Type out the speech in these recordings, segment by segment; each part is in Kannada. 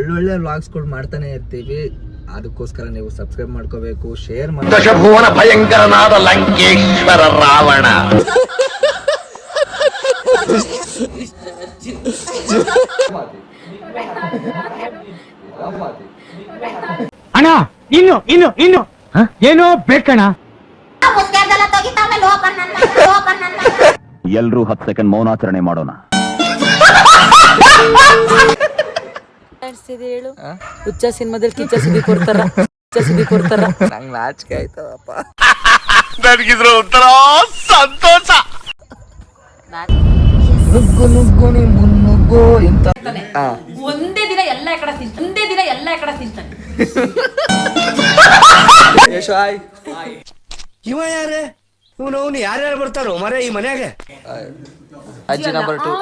ಒಳ್ಳೊಳ್ಳೆ ವ್ಲಾಗ್ಸ್ಗಳು ಮಾಡ್ತಾನೆ ಇರ್ತೀವಿ. ಅದಕ್ಕೋಸ್ಕರ ನೀವು ಸಬ್ಸ್ಕ್ರೈಬ್ ಮಾಡ್ಕೋಬೇಕು, ಶೇರ್ ಮಾಡಿ. ದಶಭುವನ ಭಯಂಕರನಾದ ಲಂಕೇಶ್ವರ ರಾವಣ. ಅಣ್ಣ ಇನ್ನು ಏನೋ ಬೇಕಣ್ಣ. ಎಲ್ರೂ 10 ಸೆಕೆಂಡ್ ಮೌನಾಚರಣೆ ಮಾಡೋಣ. ಹೇಳು, ಹುಚ್ಚ ಸಿನಿಮಾದಲ್ಲಿ ಕಿಚ್ಚ ಸುದ್ದಿ ಕೊಡ್ತಾರ. ನಂಗೆ ನಾಚಿಕೆ ಆಯ್ತದಪ್ಪ. ನನಗಿದ್ರ ಒಂಥರ ಸಂತೋಷ. ನುಗ್ಗು ನೀ ಮುನ್ನುಗ್ಗು ಇಂತ ಒಂದೇ ದಿನ ಎಲ್ಲ ಕಡೆ ತಿಂತಾನೆ. ಯಶಾಯ್ ಇವ ಯಾರೇ ಇವನು ಯಾರ್ಯಾರು ಬರ್ತಾರೋ ಮರೆ ಈ ಮನ್ಯಾಗ? ಅಜ್ಜಿ ನಂಬರ್ 2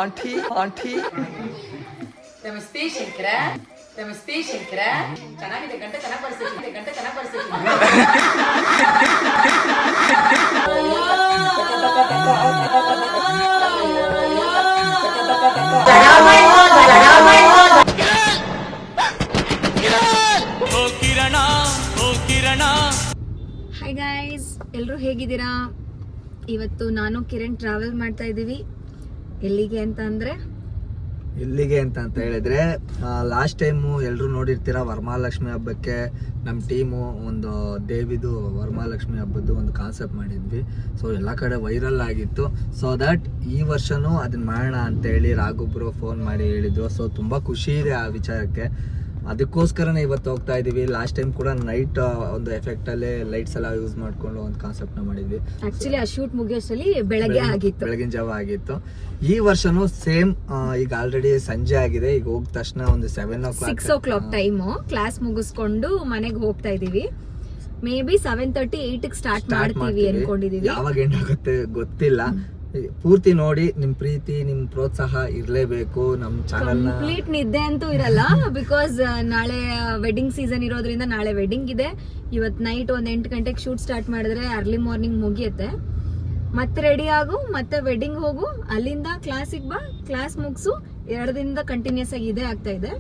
ಆಂಟಿ ನಮಸ್ತೆ ಶಂಕರ. ಚೆನ್ನಾಗಿದೆ, ಗಂಟೆ ಚೆನ್ನಾಗಿ ಬರ್ಸಿದ್ದೀನಿ. ಹಾಯ್ ಗೈಸ್, ಎಲ್ಲರೂ ಹೇಗಿದ್ದೀರಾ? ಇವತ್ತು ನಾನು ಕಿರಣ್ ಟ್ರಾವೆಲ್ ಮಾಡ್ತಾ ಇದ್ದೀವಿ. ಎಲ್ಲಿಗೆ ಅಂತ ಹೇಳಿದ್ರೆ ಲಾಸ್ಟ್ ಟೈಮು ಎಲ್ಲರೂ ನೋಡಿರ್ತೀರ, ವರಮಹಾಲಕ್ಷ್ಮಿ ಹಬ್ಬಕ್ಕೆ ನಮ್ಮ ಟೀಮು ಒಂದು ದೇವಿದು ವರಮಹಾಲಕ್ಷ್ಮಿ ಹಬ್ಬದ್ದು ಒಂದು ಕಾನ್ಸೆಪ್ಟ್ ಮಾಡಿದ್ವಿ. ಸೊ ಎಲ್ಲ ಕಡೆ ವೈರಲ್ ಆಗಿತ್ತು. ಸೊ ದಟ್ ಈ ವರ್ಷನೂ ಅದನ್ನ ಮಾಡೋಣ ಅಂತೇಳಿ ರಾಘೊಬ್ರು ಫೋನ್ ಮಾಡಿ ಹೇಳಿದ್ರು. ಸೊ ತುಂಬ ಖುಷಿ ಇದೆ ಆ ವಿಚಾರಕ್ಕೆ. ಅದಕ್ಕೋಸ್ಕರನೇ ಇವತ್ತು ಹೋಗ್ತಾ ಇದ್ದೀವಿ. ಲಾಸ್ಟ್ ಟೈಮ್ ಕೂಡ ನೈಟ್ ಒಂದು ಎಫೆಕ್ಟ್ ಅಲ್ಲೇ ಲೈಟ್ಸ್ ಎಲ್ಲ ಯೂಸ್ ಮಾಡ್ಕೊಂಡು ಒಂದು ಕಾನ್ಸೆಪ್ಟ್ ನ ಮಾಡಿದ್ವಿ. ಆಕ್ಚುಲಿ ಆ ಶೂಟ್ ಮುಗಿಯೋಷ್ಟರಲ್ಲಿ ಬೆಳಗಿನ ಜಾವ ಆಗಿತ್ತು. ಈ ವರ್ಷನೂ ಸೇಮ್. ಈಗ ಆಲ್ರೆಡಿ ಸಂಜೆ ಆಗಿದೆ. ಈಗ ಹೋಗಿದ ತಕ್ಷಣ ಒಂದು 6 o'clock ಟೈಮು ಕ್ಲಾಸ್ ಮುಗಿಸ್ಕೊಂಡು ಮನೆಗೆ ಹೋಗ್ತಾ ಇದೀವಿ. ಮೇ ಬಿ 7:30 8ಕ್ಕೆ ಸ್ಟಾರ್ಟ್ ಮಾಡ್ತೀವಿ ಅನ್ಕೊಂಡಿದೀವಿ. ಯಾವಾಗ ಎಂಡ್ ಆಗುತ್ತೆ ಗೊತ್ತಿಲ್ಲ. ಪೂರ್ತಿ ನೋಡಿ, ನಿಮ್ ಪ್ರೀತಿ ನಿಮ್ ಪ್ರೋತ್ಸಾಹ ಇರ್ಲೇಬೇಕು. ನಮ್ ಚಾನಲ್ ಕಂಪ್ಲೀಟ್ ನಿದ್ದೆ ಅಂತೂ ಇರಲ್ಲ. ಬಿಕಾಸ್ ನಾಳೆ ವೆಡ್ಡಿಂಗ್ ಸೀಸನ್ ಇರೋದ್ರಿಂದ ನಾಳೆ ವೆಡ್ಡಿಂಗ್ ಇದೆ. ಇವತ್ ನೈಟ್ 8 ಗಂಟೆಗೆ ಶೂಟ್ ಸ್ಟಾರ್ಟ್ ಮಾಡಿದ್ರೆ ಅರ್ಲಿ ಮಾರ್ನಿಂಗ್ ಮುಗಿಯುತ್ತೆ. ಮತ್ತೆ ರೆಡಿ ಆಗು, ಮತ್ತೆ ವೆಡ್ಡಿಂಗ್ ಹೋಗು, ಅಲ್ಲಿಂದ ಕ್ಲಾಸಿಗೆ ಬಾ, ಕ್ಲಾಸ್ ಮುಗಿಸು. 2 ದಿನದಿಂದ ಕಂಟಿನ್ಯೂಸ್ ಆಗಿ ಇದೇ ಆಗ್ತಾ ಇದೆ.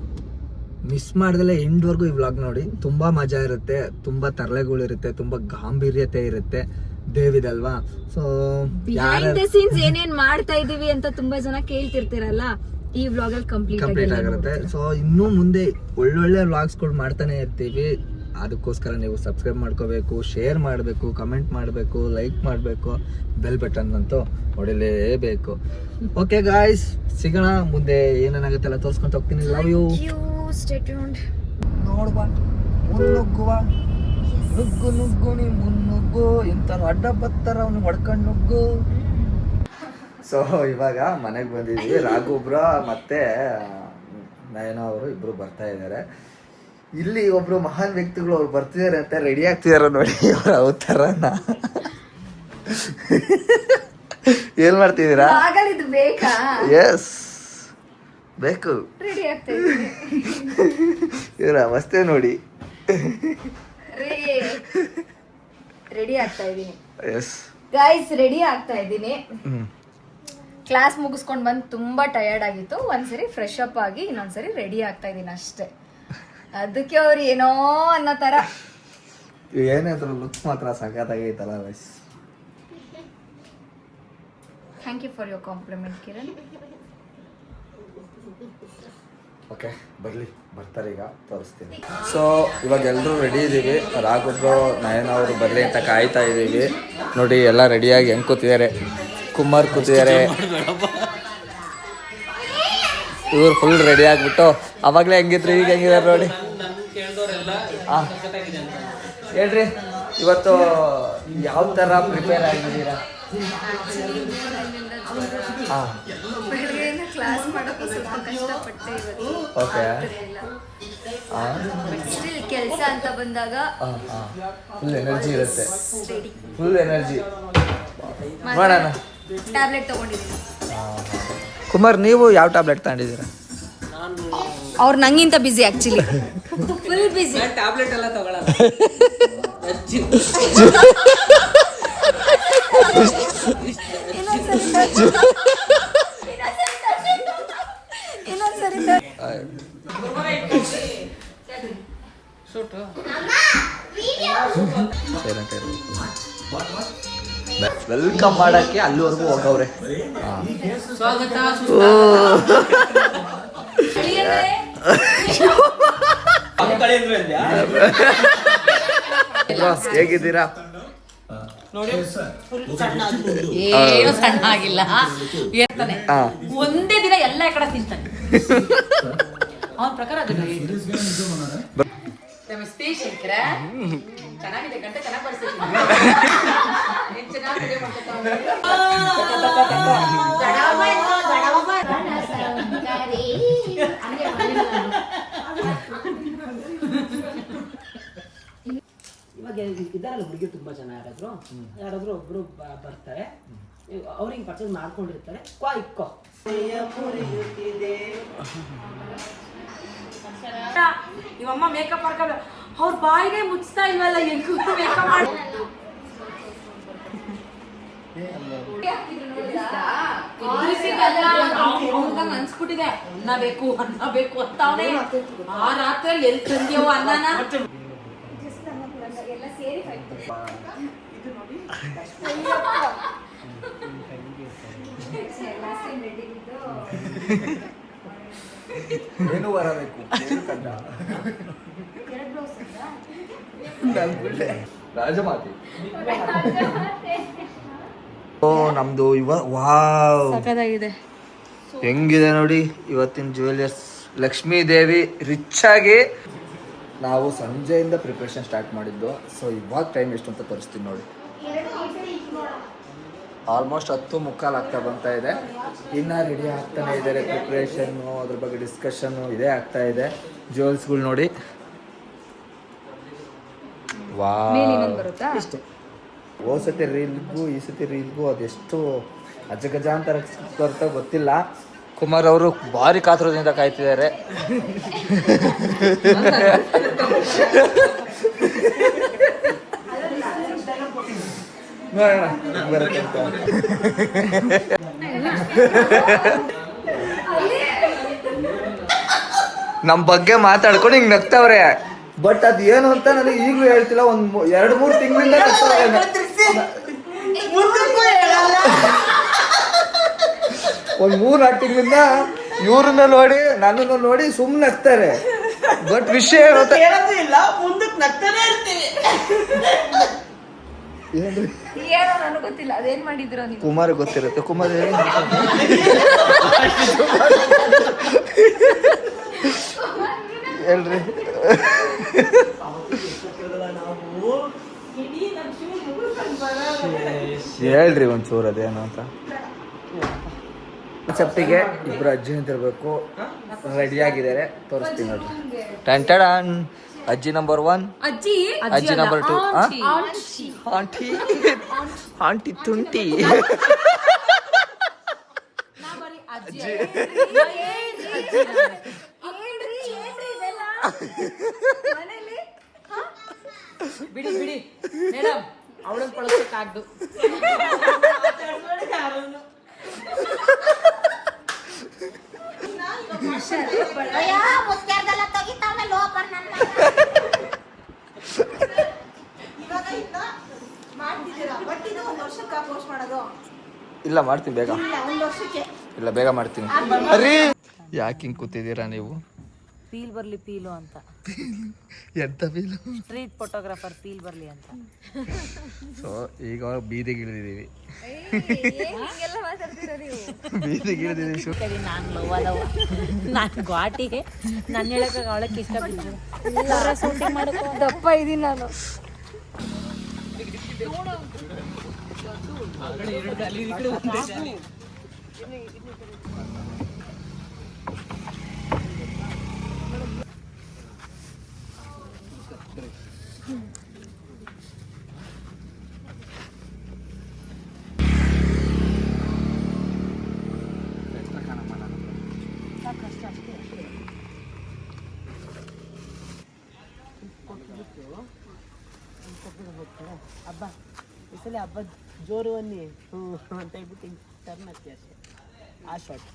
ಮಿಸ್ ಮಾಡ್ದಲೆ ಎಂಡ್ವರೆಗೂ ಈ ವ್ಲಾಗ್ ನೋಡಿ. ತುಂಬಾ ಮಜಾ ಇರುತ್ತೆ, ತುಂಬಾ ತರಲೆಗಳಿರುತ್ತೆ, ತುಂಬಾ ಗಾಂಭೀರ್ಯತೆ ಇರುತ್ತೆ. ದೇವಿದಲ್ವಾ? ಸೊ ಬಿಹೈಂಡ್ ದ ಸೀನ್ಸ್ ಏನೇನ್ ಮಾಡ್ತಾ ಇದೀವಿ ಅಂತ ತುಂಬಾ ಜನ ಕೇಳ್ತಿರ್ತೀರಲ್ಲ, ಈ ವ್ಲಾಗ್ ಅಲ್ಲಿ ಕಂಪ್ಲೀಟ್ ಆಗಿರುತ್ತೆ. ಸೊ ಇನ್ನು ಮುಂದೆ ಒಳ್ಳೊಳ್ಳೆ ವ್ಲಾಗ್ಸ್ಗಳು ಮಾಡ್ತಾನೆ ಇರ್ತೀವಿ. ಅದಕ್ಕೋಸ್ಕರ ನೀವು ಸಬ್ಸ್ಕ್ರೈಬ್ ಮಾಡ್ಕೋಬೇಕು, ಶೇರ್ ಮಾಡಬೇಕು, ಕಮೆಂಟ್ ಮಾಡಬೇಕು, ಲೈಕ್ ಮಾಡಬೇಕು, ಬೆಲ್ ಬಟನ್ ಅಂತೂ ಹೊಡಿಲೇಬೇಕು. ಓಕೆ ಗಾಯ್ಸ್, ಸಿಗೋಣ ಮುಂದೆ. ಏನೇನಾಗುತ್ತೆ ಎಲ್ಲ ತೋರಿಸ್ಕೊಂತ ಹೋಗ್ತೀನಿ. Love you. Stay tuned. ನೋಡುವ ಮುನ್ನುಗ್ಗುವ, ನುಗ್ಗು ನೀ ಮುನ್ನುಗ್ಗು ಇಂತ ಅಡ್ಡ ಬತ್ತಾರ ಅವ್ನು ಹೊಡ್ಕೊಂಡು ನುಗ್ಗು. ಸೊ ಇವಾಗ ಮನೆಗೆ ಬಂದಿದ್ವಿ. ರಾಘೊಬ್ರ ಮತ್ತೆ ನಯನ ಅವರು ಇಬ್ರು ಬರ್ತಾ ಇದ್ದಾರೆ. ಇಲ್ಲಿ ಒಬ್ರು ಮಹಾನ್ ವ್ಯಕ್ತಿಗಳು ಅವ್ರು ಬರ್ತಿದಾರೆ ಅಂತ ರೆಡಿ ಆಗ್ತಿದಾರ ನೋಡಿ. ಅವ್ರ ಅವತಾರನ ಏನ್ ಮಾಡ್ತಿದ್ದೀರಾ? ಎಸ್ ಬೇಕು. ಇವ್ರ ಅವಸ್ಥೆ ನೋಡಿ. ರೆಡಿ ಆಗ್ತಾ ಇದೀನಿ. ಎಸ್ ಗೈಸ್, ರೆಡಿ ಆಗ್ತಾ ಇದೀನಿ. ಕ್ಲಾಸ್ ಮುಗಿಸ್ಕೊಂಡ್ ಬಂದು ತುಂಬಾ ಟಯರ್ಡ್ ಆಗಿತ್ತು. ಒಂದ್ಸರಿ ಫ್ರೆಶ್ ಅಪ್ ಆಗಿ ಇನ್ನೊಂದ್ಸರಿ ರೆಡಿ ಆಗ್ತಾ ಇದೀನಿ ಅಷ್ಟೇ. ಅದಕ್ಕೆ ಅವ್ರು ಏನೋ ಅನ್ನೋ ತರ. ಏನಾದ್ರು ಲುಕ್ಸ್ ಮಾತ್ರ ಸಖತ್ತಾಗೈತಲ್ಲ guys. Thank you for your compliment Kiran. Okay, ಬರ್ತಾರೆ ಈಗ ತೋರಿಸ್ತೀನಿ. ಸೊ ಇವಾಗ ಎಲ್ಲರೂ ರೆಡಿ ಇದ್ದೀವಿ. ರಾಘೊಬ್ರು ನಯನ ಅವರು ಬರಲಿ ಅಂತ ಕಾಯ್ತಾ ಇದ್ದೀವಿ. ನೋಡಿ ಎಲ್ಲ ರೆಡಿಯಾಗಿ ಹೆಂಗೆ ಕೂತಿದ್ದಾರೆ. ಕುಮಾರ್ ಕೂತಿದ್ದಾರೆ. ಇವ್ರು ಫುಲ್ ರೆಡಿ ಆಗಿಬಿಟ್ಟು ಅವಾಗಲೇ ಹೆಂಗಿದ್ರು ಈಗ ಹೆಂಗಿದ್ದಾರೆ ನೋಡಿ. ಹಾಂ ಹೇಳ್ರಿ, ಇವತ್ತು ಯಾವ ಥರ ಪ್ರಿಪೇರ್ ಆಗಿದ್ದೀರಾ? ಹಾಂ ಕ್ಲಾಸ್ ಮಾಡೋಕ್ಕೂ ಸ್ವಲ್ಪ ಕಷ್ಟಪಟ್ಟೆ ಇವತ್ತು. ಓಕೆ. ಸ್ಟಿಲ್ ಕೆಲಸ ಅಂತ ಬಂದಾಗ ಫುಲ್ ಎನರ್ಜಿ ಇರುತ್ತೆ. ಫುಲ್ ಎನರ್ಜಿ ಮಾಡೋಣ. ಟ್ಯಾಬ್ಲೆಟ್ ತಗೊಂಡಿದ್ದೀನಿ. ಕುಮಾರ್, ನೀವು ಯಾವ ಟ್ಯಾಬ್ಲೆಟ್ ತಗೊಂಡಿದ್ದೀರಾ? ಅವ್ರು ನಂಗಿಂತ ಬಿಸಿ ಆಕ್ಚುಲಿ, ಫುಲ್ ಬಿಸಿ. ಟ್ಯಾಬ್ಲೆಟ್ ಎಲ್ಲ ತಗೊಳ್ಳಲ್ಲ. ವೆಲ್ಕಮ್ ಮಾಡಕ್ಕೆ ಅಲ್ಲಿವರೆಗೂ ಹೋಗವ್ರೆ. ಹೇಗಿದ್ದೀರಾ? ಏನು ಸಣ್ಣ ಆಗಿಲ್ಲ ಇರ್ತಾನೆ. ಒಂದೇ ದಿನ ಎಲ್ಲ ಕಡೆ ತಿಂತಾನೆ. ಅವನ ಪ್ರಕಾರ ಅದು ನಮಸ್ತೆ ಶಂಕರ, ಚೆನ್ನಾಗಿದೆ ಗಂಟೆ ಚೆನ್ನಾಗಿ ಬರ್ಸಿದ್ದೀನಿ. ಇವಾಗ ಇದಾರಲ್ಲ ಹುಡುಗಿ ತುಂಬಾ ಜನ ಯಾರಾದ್ರೂ ಒಬ್ರು ಬರ್ತಾರೆ, ಅವ್ರು ಹಿಂಗ್ ಪರ್ಚೇಸ್ ಮಾಡ್ಕೊಂಡಿರ್ತಾರೆ. ಇಕ್ಕೋ ಇವಮ್ಮ ಮೇಕಪ್ ಮಾಡ್ಕೊಂಡು ಅವ್ರ ಬಾಯಿಗೆ ಮುಚ್ತಾ ಇಲ್ವಲ್ಲ, ಹೆಂಗೂ ಮೇಕಪ್ ಮಾಡಿ ಅನ್ಸ್ಬಿಟ್ಟಿದೆ. ಅನ್ನ ಬೇಕು ಅಂತ ಅವನೇ ಆ ರಾತ್ರಿಯಲ್ಲಿ ಎಲ್ಲಿ ತಂದ್ಯವ ಅನ್ನನ. ಏನು ಬರಬೇಕು ರಾಜಮಾತೆ. ಓ ನಮ್ದು ವಾವ್ ಸಖತ್ತಾಗಿದೆ. ಹೆಂಗಿದೆ ನೋಡಿ ಇವತ್ತಿನ ಜ್ಯುವೆಲರ್ಸ್. ಲಕ್ಷ್ಮೀ ದೇವಿ ರಿಚ್ ಆಗಿ ನಾವು ಸಂಜೆಯಿಂದ ಪ್ರಿಪ್ರೇಷನ್ ಸ್ಟಾರ್ಟ್ ಮಾಡಿದ್ದು. ಸೊ ಇವಾಗ ಟೈಮ್ ಎಷ್ಟು ಅಂತ ತೋರಿಸ್ತೀನಿ ನೋಡಿ. ಆಲ್ಮೋಸ್ಟ್ 10:15 ಆಗ್ತಾ ಬರ್ತಾ ಇದೆ. ಇನ್ನು ರೆಡಿ ಆಗ್ತಾನೆ ಇದ್ದಾರೆ. ಪ್ರಿಪ್ರೇಷನ್ನು, ಅದ್ರ ಬಗ್ಗೆ ಡಿಸ್ಕಷನ್ನು ಇದೇ ಆಗ್ತಾ ಇದೆ. ಜ್ಯುವೆಲ್ಸ್ಗಳು ನೋಡಿ. ವಾ ಹೋದ ಸತಿ ರೀಲ್ಗೂ ಈ ಸತಿ ರೀಲ್ಗೂ ಅದೆಷ್ಟು ಅಜಗಜಾಂತರ ಬರ್ತಾ ಗೊತ್ತಿಲ್ಲ. ಕುಮಾರ್ ಅವರು ಭಾರಿ ಕಾತುರದಿಂದ ಕಾಯ್ತಿದ್ದಾರೆ. ನಮ್ಮ ಬಗ್ಗೆ ಮಾತಾಡ್ಕೊಂಡು ಹಿಂಗ್ ನಗ್ತಾವ್ರೆ. ಬಟ್ ಅದ್ ಏನು ಅಂತ ನನಗೆ ಈಗಲೂ ಹೇಳ್ತಿಲ್ಲ. 2-3 ತಿಂಗಳಿಂದ ಒಂದು 3-4 ತಿಂಗಳಿಂದ ಇವ್ರನ್ನ ನೋಡಿ ನನ್ನನ್ನು ನೋಡಿ ಸುಮ್ಮನೆ ನಗ್ತಾರೆ. ಬಟ್ ವಿಷಯ ಗೊತ್ತಿಲ್ಲ ಅದೇನ್ ಮಾಡಿದ್ರು ನೀವು. ಕುಮಾರ್ ಗೊತ್ತಿರುತ್ತೆ. ಕುಮಾರ್ ಹೇಳ್ರಿ. ಹೇಳ್ರಿ ಒಂಚೂರು ಅದೇನು ಅಂತ. ಕಾನ್ಸೆಪ್ಟಿಗೆ ಇಬ್ರು ಅಜ್ಜಿ ಅಂತಿರ್ಬೇಕು. ರೆಡಿ ಆಗಿದ್ದಾರೆ, ತೋರಿಸ್ತೀನಿ ನೋಡ್ರಿ. ಟನ್ ಅಜ್ಜಿ ನಂಬರ್ 1, ಅಜ್ಜಿ ನಂಬರ್ 2, ಆಂಟಿ ಆಂಟಿ ತುಂಟಿ. ಬಿಡಿ ಮೇಡಮ್, ಅವಳನ್ನ ಪಳಸಕ್ಕಾಗ್ದು. ಇಲ್ಲ ಮಾಡ್ತೀನಿ ಬೇಗ. ಇಲ್ಲ ಬೇಗ ಮಾಡ್ತೀನಿ. ಅರಿ ಯಾಕೆ ಹಿಂಗೆ ಕೂತಿದ್ದೀರಾ ನೀವು? ಫೀಲ್ ಬರ್ಲಿ ಪೀಲು ಅಂತ. ಎಂತ ಫೀಲು? ಸ್ಟ್ರೀಟ್ ಫೋಟೋಗ್ರಾಫರ್ ಫೀಲ್ ಬರ್ಲಿ ಅಂತ. ಸೊ ಈಗ ಬೀದಿಗಿಳಿದೀವಿ. ಬೀದಿಗಿಳಿದೀವಿ. ನಾನು ಘಾಟಿಗೆ ನನ್ನ ಹೇಳಕ್ಕೆ ಅವಳಕ್ಕೆ ಇಷ್ಟ ಬಿದ್ದು ಶೂಟಿಂಗ್ ಮಾಡಕ್ಕೆ ದಪ್ಪ ಇದೀನಿ ನಾನು. ಹಬ್ಬ ಈ ಸಲ ಹಬ್ಬ ಜೋರು ಅನ್ನಿ ಅಂತ ಹೇಳ್ಬಿಟ್ಟು ಟರ್ನ್ ಹಾಕಿ ಅಷ್ಟೇ. ಆ ಶಾಟ್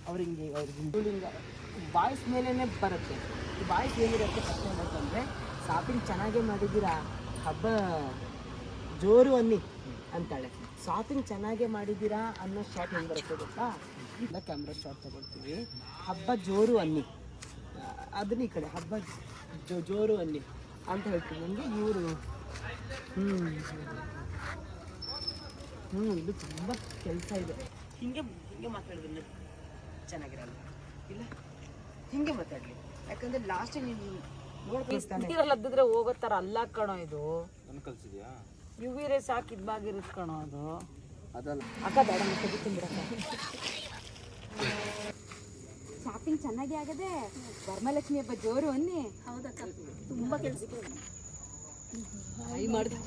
ಅವ್ರಿಗೆ ಬಾಯ್ಸ್ ಮೇಲೇ ಬರುತ್ತೆ. ಬಾಯ್ಸ್ ಏನಿರುತ್ತೆ ಫಸ್ಟ್ ಹೇಳಬೇಕಂದ್ರೆ ಶಾಪಿಂಗ್ ಚೆನ್ನಾಗೇ ಮಾಡಿದ್ದೀರಾ, ಹಬ್ಬ ಜೋರು ಅನ್ನಿ ಅಂತಾಳೆ. ಶಾಪಿಂಗ್ ಚೆನ್ನಾಗೇ ಮಾಡಿದ್ದೀರಾ ಅನ್ನೋ ಶಾಟ್ ಹೆಂಗೆ ಬರುತ್ತೆ ಗೊತ್ತಾ? ಇಲ್ಲ ಕ್ಯಾಮ್ರಾ ಶಾಟ್ ತಗೊಳ್ತೀವಿ, ಹಬ್ಬ ಜೋರು ಅನ್ನಿ, ಅದನ್ನ ಈ ಕಡೆ ಹಬ್ಬ ಜೋರು ಅನ್ನಿ ಅಂತ ಹೇಳ್ತೀವಿ. ನನಗೆ ಇವರು ಇದು ತುಂಬ ಕೆಲಸ ಇದೆ. ಹಿಂಗೆ ಮಾತಾಡಿದ್ರೆ ಚೆನ್ನಾಗಿರಲ್ಲ, ಇಲ್ಲ ಹಿಂಗೆ ಮಾತಾಡಲಿ. ಯಾಕಂದ್ರೆ ಲಾಸ್ಟ್ ನೀನು ನೋಡ್ಕೊಳ್ತಾನೆ ಹದ್ದಿದ್ರೆ ಹೋಗೋ ಥರ ಅಲ್ಲ ಕಣೋ ಇದು. ಯುವಿರೇ ಸಾಕಿದ್ ಬಾಗಿರುತ್ತೆ ಕಣೋ ಅದು. ಅದಲ್ಲ ಅಕ್ಕ ಬೇಡ ತೆಗಿತೀನಿ. ಶಾಪಿಂಗ್ ಚೆನ್ನಾಗಿ ಆಗದೆ, ವರಮಹಾಲಕ್ಷ್ಮಿ ಹಬ್ಬ ಜೋರು ಅನ್ನಿ. ಹೌದಕ್ಕ, ತುಂಬಾ ಕೆಲಸ ಮಾಡಿದ್ರೆ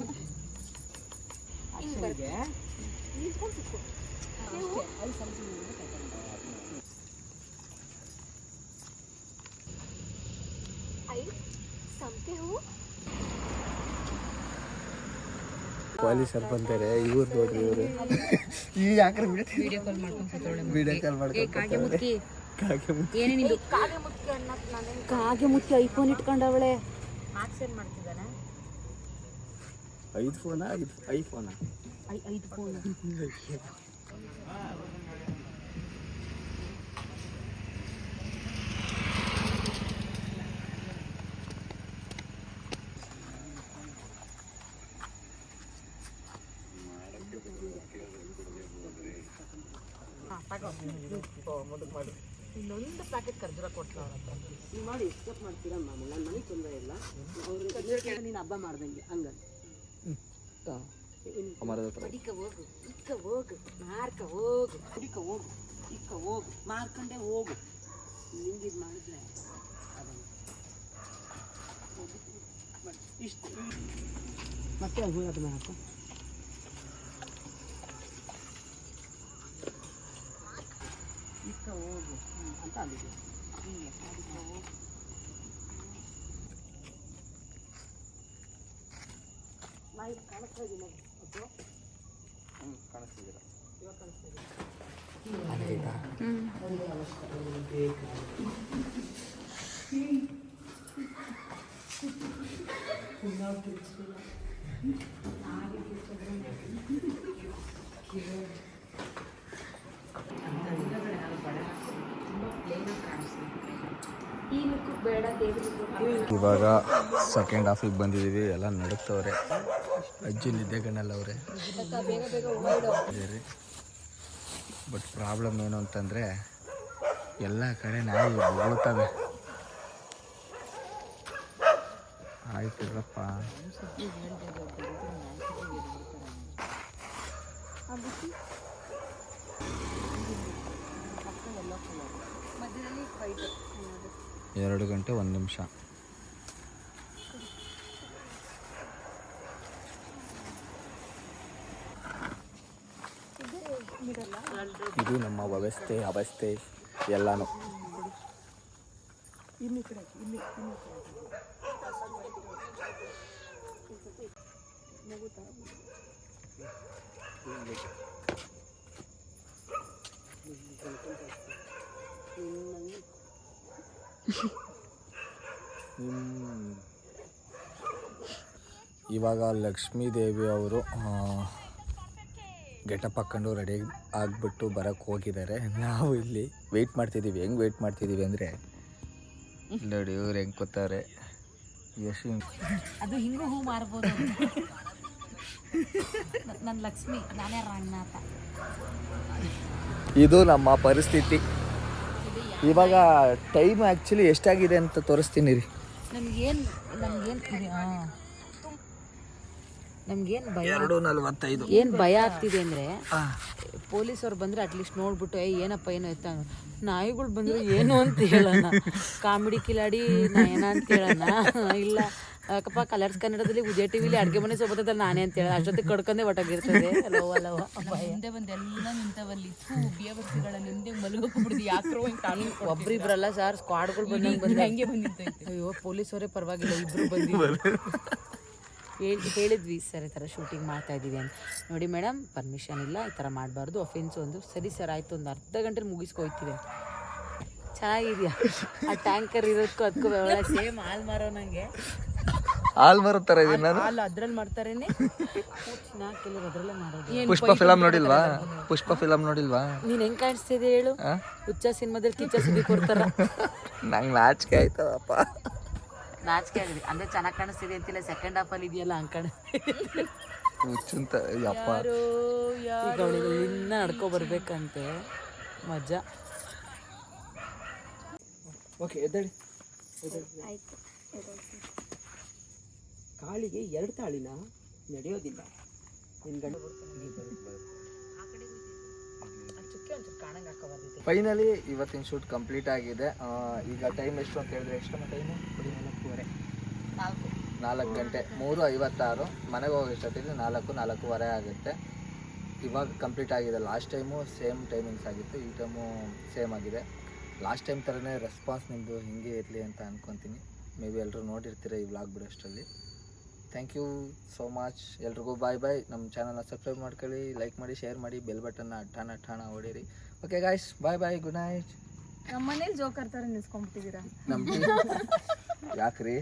ಸಂಪೆ ಹೂ ಪೊಲೀಸರು ಬಂತಾರೆ. ಇವ್ರು ನೋಡ್ರಿ, ಇವರು ಈ ಯಾಕ್ರೆ ವಿಡಿಯೋ ಕಾಲ್ ಮಾಡ್ಕೊಂಡು ವಿಡಿಯೋ ಕಾಲ್ ಮಾಡ್ಕೊಂಡು ಕಾಗೆ ಮುತ್ತಿ ಐಫೋನ್ ಇಟ್ಕೊಂಡವಳೆ. ಮಾರ್ಕ್ಸ್ ಏನ್ ಮಾಡ್ತಿದ್ದಾನೆ? 5 ಫೋನಾ? ಐಫೋನಾ? 5 ಫೋನ್. ಇನ್ನೊಂದು ಪ್ಯಾಕೆಟ್ ಖರ್ಜೂರ ಕೊಡ್ತೀವಿ ಅವ್ರ ಹತ್ರ. ನೀವು ಮಾಡಿ ಎಕ್ಸ್ಪೆಕ್ಟ್ ಮಾಡ್ತೀರಾ ಮಾಮೂಲಿ, ನನ್ನ ಮನೆಗೆ ತೊಂದರೆ ಇಲ್ಲ. ಅವ್ರಿಗೆ ನೀನು ಹಬ್ಬ ಮಾಡ್ದಂಗೆ ಹಂಗ ಇಕ್ಕ ಹೋಗು, ಇಕ್ಕ ಹೋಗು, ಮಾರ್ಕ ಹೋಗು, ಹುಡಿಕ ಹೋಗು, ಇಕ್ಕ ಹೋಗು, ಮಾರ್ಕೊಂಡೆ ಹೋಗು. ನಿಂಗೆ ಇದು ಮಾಡಿದ್ರೆ ಇಷ್ಟು ಮತ್ತೆ ಹೋಗೋದು ಮಾಡಪ್ಪ. ಇಕ್ಕ ಹೋಗು ಅಂತ ಅಂದಿದ್ದೆ. ಹಿಂಗೆ ಅದಕ್ಕೆ ಹೋಗು. ನಾ ಈಗ ಕಾಣಿಸ್ತಾ ಇದ್ದೀನಿ ಅದು. ಕಾಣಿಸ್ತಿದ್ದೀರಾ? ಇವಾಗ ಕಾಣಿಸ್ತಾ ಈ ಲುಕ್ ಬೇಡ ದೇವ್ರಿಗೆ. ಇವಾಗ ಸೆಕೆಂಡ್ ಹಾಫಿಗೆ ಬಂದಿದ್ದೀವಿ. ಎಲ್ಲ ನಡುತ್ತವ್ರೆ, ಅಜ್ಜಿ ನಿದ್ದೆಗಣ್ಣಲ್ಲ ಅವರೇ. ಬೇಗ ಬೇಗ ಓಡೋ. ಬಟ್ ಪ್ರಾಬ್ಲಮ್ ಏನು ಅಂತಂದರೆ ಎಲ್ಲ ಕಡೆ ನಾಯಿ ಬೊಗಳ್ತವೆ. ಆಯ್ತಿರಪ್ಪ. ಮಧ್ಯದಲ್ಲಿ ಫೈಟ್ 2 ಗಂಟೆ 1 ನಿಮಿಷ. ಇದು ನಮ್ಮ ಅವಸ್ಥೆ ಎಲ್ಲಾನು. ಇವಾಗ ಲಕ್ಷ್ಮೀ ದೇವಿ ಅವರು ಗೆಟಪ್ ಹಾಕ್ಕೊಂಡು ರೆಡಿ ಆಗಿಬಿಟ್ಟು ಬರೋಕ್ಕೆ ಹೋಗಿದ್ದಾರೆ. ನಾವು ಇಲ್ಲಿ ವೆಯ್ಟ್ ಮಾಡ್ತಿದ್ದೀವಿ. ಹೆಂಗೆ ವೆಯ್ಟ್ ಮಾಡ್ತಿದ್ದೀವಿ ಅಂದರೆ ನೋಡಿ ಇವ್ರು ಹೆಂಗೆ ಕೂತಾರೆ. ಎಷ್ಟು ಅದು ಹಿಂಗೂ ಹೂ ಮಾರ್ಬೋದು. ನನ್ನ ಲಕ್ಷ್ಮಿ, ನಾನೇ ರಂಗನಾಥ. ಇದು ನಮ್ಮ ಪರಿಸ್ಥಿತಿ. ಇವಾಗ ಟೈಮ್ ಆ್ಯಕ್ಚುಲಿ ಎಷ್ಟಾಗಿದೆ ಅಂತ ತೋರಿಸ್ತೀನಿ ರೀ. ನಮ್ಗೇನು ಭಯ, 2:45. ಏನು ಭಯ ಆಗ್ತಿದೆ ಅಂದರೆ ಪೊಲೀಸವ್ರು ಬಂದರೆ ಅಟ್ಲೀಸ್ಟ್ ನೋಡ್ಬಿಟ್ಟು ಏನಪ್ಪ ಏನೋ ಎತ್ತ, ನಾಯಿಗಳು ಬಂದರೆ ಏನು ಅಂತ ಹೇಳೋಣ, ಕಾಮಿಡಿ ಕಿಲಾಡಿ ನಯನ ಅಂತ ಹೇಳೋಣ, ಇಲ್ಲ ಯಾಕಪ್ಪ ಕಲರ್ಸ್ ಕನ್ನಡದಲ್ಲಿ ವಿಜಯ ಟಿವಿಲಿ ಅಡುಗೆ ಮನೆ ಸೋಬತ್ತದ ನಾನೇ ಅಂತ ಹೇಳ. ಅಷ್ಟೊತ್ತಿಗೆ ಕಡ್ಕೊಂಡೆ ಒಟ್ಟಾಗಿರ್ತದೆ. ಅಲವ ಹಿಂದೆ ಬಂದು ಎಲ್ಲ ನಿಂತವಲ್ಲಿ ಬಿಯಬರ್ಸಿಗಳ ನಿಂದೆ ಮಲಗೋಗ್ಬಿಡ್ದು. ಯಾಕ್ರೋ ಒಬ್ರಿಬ್ರಲ್ಲ ಸರ್, ಸ್ಕ್ವಾಡ್ಗಳು ಬಂದಂಗೆ ಬಂದು ಹಂಗೆ ಬಂದಿತ್ತು. ಅಯ್ಯೋ ಪೊಲೀಸವರೇ ಪರವಾಗಿಲ್ಲ, ಇಬ್ರು ಬಂದಿದ್ರು. ಹೇಳಿದ್ವಿ ಸರ್ ಈ ಥರ ಶೂಟಿಂಗ್ ಮಾಡ್ತಾ ಇದ್ದೀವಿ ಅಂತ. ನೋಡಿ ಮೇಡಮ್ ಪರ್ಮಿಷನ್ ಇಲ್ಲ, ಈ ಥರ ಮಾಡಬಾರ್ದು, ಅಫೆನ್ಸು ಅಂದರು. ಸರಿ ಸರ್ ಆಯಿತು, ಒಂದು ಅರ್ಧ ಗಂಟೆಲಿ ಮುಗಿಸ್ಕೊಯ್ತೀವಿ. ಚೆನ್ನಾಗಿದೆಯಾ ಆ ಟ್ಯಾಂಕರ್ ಇರೋದಕ್ಕೂ ಅದಕ್ಕೂ ಒಳ್ಳೆ ಸೇಮ್ ಹಾಲು ಮಾರೋ ನಂಗೆ ಹಾಲ್ ಮರದ ತರ ಇದೀನಿ ನಾನು. ಹಾಲು ಅದ್ರಲ್ಲಿ ಮಾಡ್ತಾರೇನೆ, ಕೆಲವರು ಅದರಲ್ಲೇ ಮಾಡೋದು. ಪುಷ್ಪ ಫಿಲಮ್ ನೋಡಿಲ್ವಾ? ಪುಷ್ಪ ಫಿಲಮ್ ನೋಡಿಲ್ವಾ? ನೀನ್ ಹೆಂಗ್ ಕಾಣಿಸ್ತಿದೆ ಹೇಳು? ಹುಚ್ಚ ಸಿನಿಮಾದಲ್ಲಿ ಕಿಚ್ಚ ಸುದ್ದಿ ಕೊಡ್ತಾರ. ನಂಗೆ ನಾಚಿಕೆ ಆಯ್ತದಪ್ಪ. ನಾಚಿಕೆ ಆಗಿದೆ ಅಂದ್ರೆ ಚೆನ್ನಾಗಿ ಕಾಣಿಸ್ತಿದೆ ಅಂತಿಲ್ಲ, ಸೆಕೆಂಡ್ ಹಾಫ್ ಅಲ್ಲಿ ಇದೆಯಲ್ಲ ಹಂಗ್ ಕಾಣಿಸ್ತಿದೆ. ಹುಚ್ಚಂತ ಯಪ್ಪ. ಈಗ ಅವಳಿಗೆ ಇನ್ನ ನಡ್ಕೊ ಬರ್ಬೇಕಂತೆ, ಮಜಾ. ಓಕೆ ಎದ್ದೇಳಿ. ಕಾಳಿಗೆ 2 ತಾಳಿನ ನಡೆಯೋದಿಲ್ಲ. ನಿನ್ ಗಂಡ ಫೈನಲಿ ಇವತ್ತಿನ ಶೂಟ್ ಕಂಪ್ಲೀಟ್ ಆಗಿದೆ. ಈಗ ಟೈಮ್ ಎಷ್ಟು ಅಂತ ಹೇಳಿದ್ರೆ ಎಷ್ಟು ಟೈಮು? 4 ಗಂಟೆ 3:56. ಮನೆಗೆ ಹೋಗೋ ಇಷ್ಟೊತ್ತಿಗೆ 4:30 ಆಗುತ್ತೆ. ಇವಾಗ ಕಂಪ್ಲೀಟ್ ಆಗಿದೆ. ಲಾಸ್ಟ್ ಟೈಮು ಸೇಮ್ ಟೈಮಿಂಗ್ಸ್ ಆಗಿತ್ತು, ಈ ಟೈಮು ಸೇಮ್ ಆಗಿದೆ. ಲಾಸ್ಟ್ ಟೈಮ್ ಥರನೇ ರೆಸ್ಪಾನ್ಸ್ ನಿಮ್ಮದು ಹಿಂಗೆ ಇರಲಿ ಅಂತ ಅಂದ್ಕೊತೀನಿ. ಮೇ ಬಿ ಎಲ್ಲರೂ ನೋಡಿರ್ತೀರ ಈ ವ್ಲಾಗ್ ಬಿಡೋಷ್ಟರಲ್ಲಿ. Thank you so much. ಎಲ್ರಿಗೂ ಬಾಯ್ ಬಾಯ್. ನಮ್ಮ ಚಾನಲ್ನ ಸಬ್ಸ್ಕ್ರೈಬ್ ಮಾಡ್ಕೊಳ್ಳಿ, ಲೈಕ್ ಮಾಡಿ, ಶೇರ್ ಮಾಡಿ, ಬೆಲ್ ಬಟನ್ನ ಠಾಣ ಹೊಡೀರಿ. ಓಕೆ ಗಾಯ್ಸ್, ಬಾಯ್ ಬಾಯ್, ಗುಡ್ ನೈಟ್. ನಮ್ಮ ಮನೇಲಿ ಜೋಕರ್ ತರ ನಿಲ್ಸ್ಕೊಂಡ್ಬಿಟ್ಟಿದ್ದೀರಾ. ಯಾಕ್ರಿ?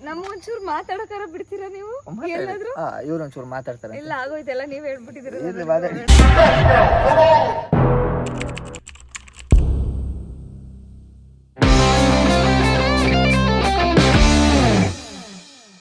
ನಮ್ಮ ಒಂಚೂರು ಮಾತಾಡೋಕಾರ ಬಿಡ್ತೀರಾ ನೀವು? ಎಲ್ಲಾದ್ರೂ ಇವ್ರು ಒಂಚೂರು ಮಾತಾಡ್ತಾರೆ. ಇಲ್ಲ ಆಗೋಯ್ತೆಲ್ಲ, ನೀವ್ ಹೇಳ್ಬಿಟ್ಟಿದ್ದೀರಾ.